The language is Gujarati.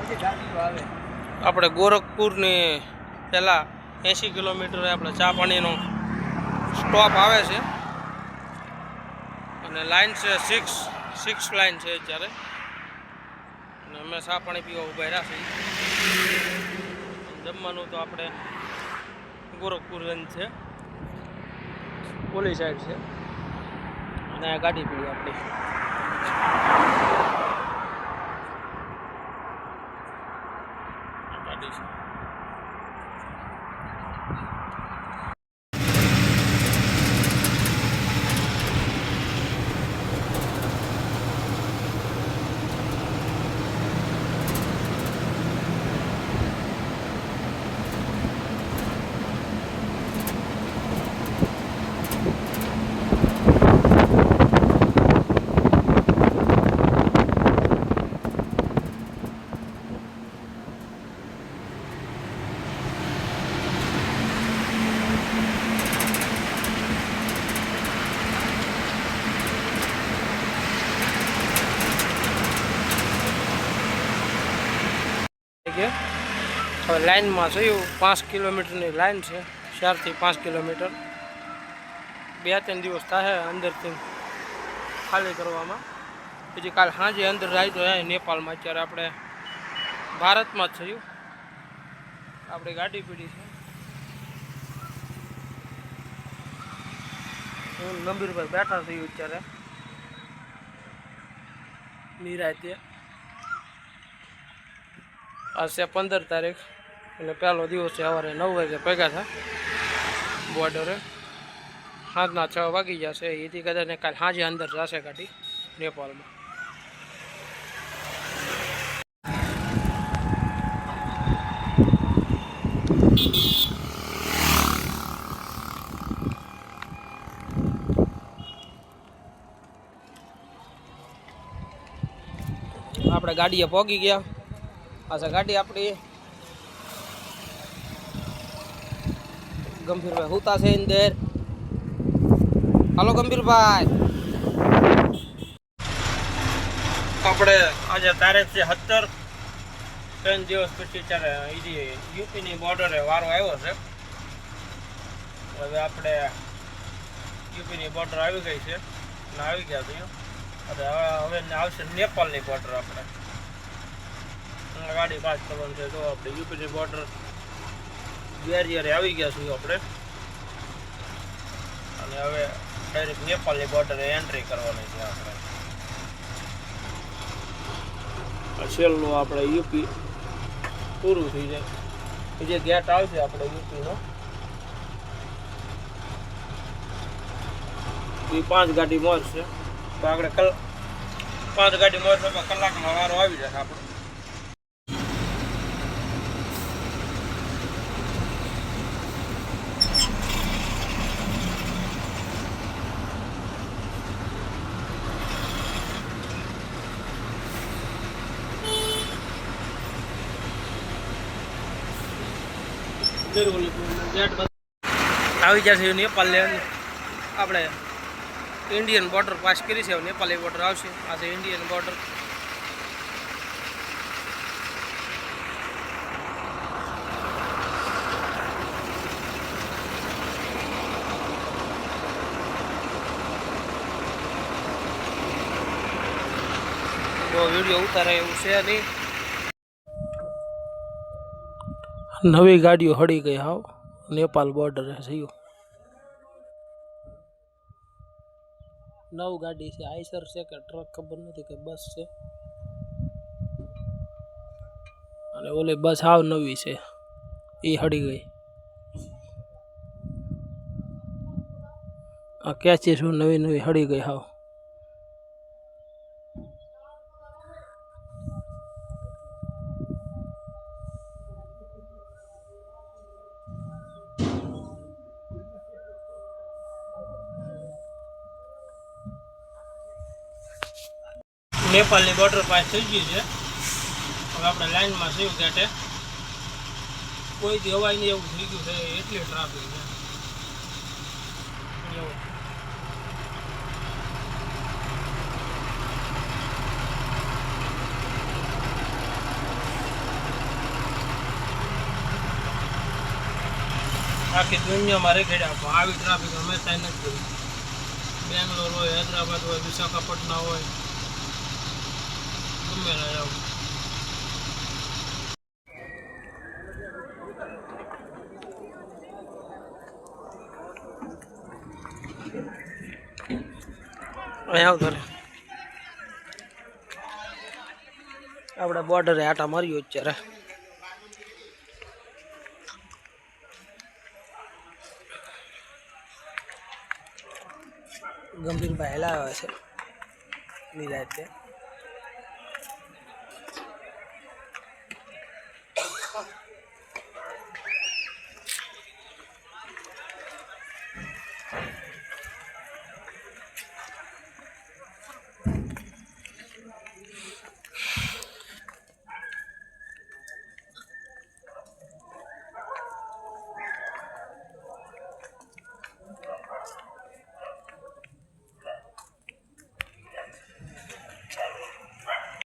આપણે ગોરખપુરની પહેલાં 80 કિલોમીટર આપણે ચા પાણીનો સ્ટોપ આવે છે અને લાઈન છે 6 લાઈન છે અત્યારે અને અમે ચા પાણી પીવા ઊભા રહ્યા છીએ. જમવાનું તો આપણે ગોરખપુર રેન્જ છે, પોલી સાઈડ છે અને આ ગાડી પીવી આપણી. ગાડી છે હવે લાઈનમાં જોયું 5 કિલોમીટરની લાઈન છે, 4 થી 5 કિલોમીટર. 2-3 દિવસ થાય અંદરથી ખાલી કરવામાં. પછી કાલ સાંજે અંદર જાય તો નેપાળમાં. અત્યારે આપણે ભારતમાં જ થયું. આપણી ગાડી પીડી છે. હું ગંભીરભાઈ બેઠા થયું અત્યારે નિરાતે. આજ છે 15 તારીખ અને પહેલો દિવસ છે. સવારે 9 વાગે ભેગા થયા બોર્ડરે. સાંજના 6 વાગી જશે. એથી કદાચ કાલે સાંજે અંદર જશે ગાડી નેપાળમાં. આપણે ગાડીએ પહોંચી ગયા. આ ગાડી આપણી ગંભીરભાઈ હુતા છે અંદર. હાલો ગંભીરભાઈ. આપણે આજે તારીખ છે 17. 3 દિવસ પછી ત્યારે યુપીની બોર્ડરે વારો આવ્યો છે. હવે આપણે યુપીની બોર્ડર આવી ગઈ છે અને આવી ગયા છીએ. હવે આવશે નેપાળની બોર્ડર. આપણે ગાડી પાસ કરવાની છે. તો આપણે યુપીની બોર્ડર બેરિયરે આવી ગયા છીએ આપણે અને હવે ડાયરેક્ટ નેપાળની બોર્ડરે એન્ટ્રી કરવાની છે. આપણે છેલ્લું આપણે યુપી પૂરું થઈ જાય. જે ગેટ આવશે આપણે યુપીનો એ 5 ગાડી મળશે. તો આપણે 5 ગાડી મળશે તો કલાકમાં વારો આવી જશે આપણો. આવી જશે નેપાળ. આપણે ઇન્ડિયન બોર્ડર પાસ કરી છે. નેપાળી બોર્ડર આવશે. આ છે ઇન્ડિયન બોર્ડર. બહુ વિડીયો ઉતારે એવું છે નહીં. નવી ગાડીઓ હળી ગઈ હાવ નેપાળ બોર્ડરે થયું. 9 ગાડી છે. આઈસર છે કે ટ્રક ખબર નથી, કે બસ છે. અને ઓલી બસ હાવ નવી છે એ હળી ગઈ. આ કેચી શું નવી હળી ગઈ હાવ. નેપાળની બોર્ડર પાસ થઈ ગઈ છે. હવે આપણે લાઈનમાં છીએ ગેટે. કોઈ દી હવાઈ નહીં એવું થઈ ગયું છે. એટલી ટ્રાફિક છે. આખી દુનિયામાં રેખેડ્યા પણ આવી ટ્રાફિક હંમેશા નથી જોઈ. બેંગ્લોર હોય, હૈદરાબાદ હોય, વિશાખાપટ્ટનમ હોય, ગમે ના જાવ. અહીંયા આવતો આપણે બોર્ડરે આટા માર્યું અત્યારે. ગંભીરભાઈ હેલાવે છે નિરાતે.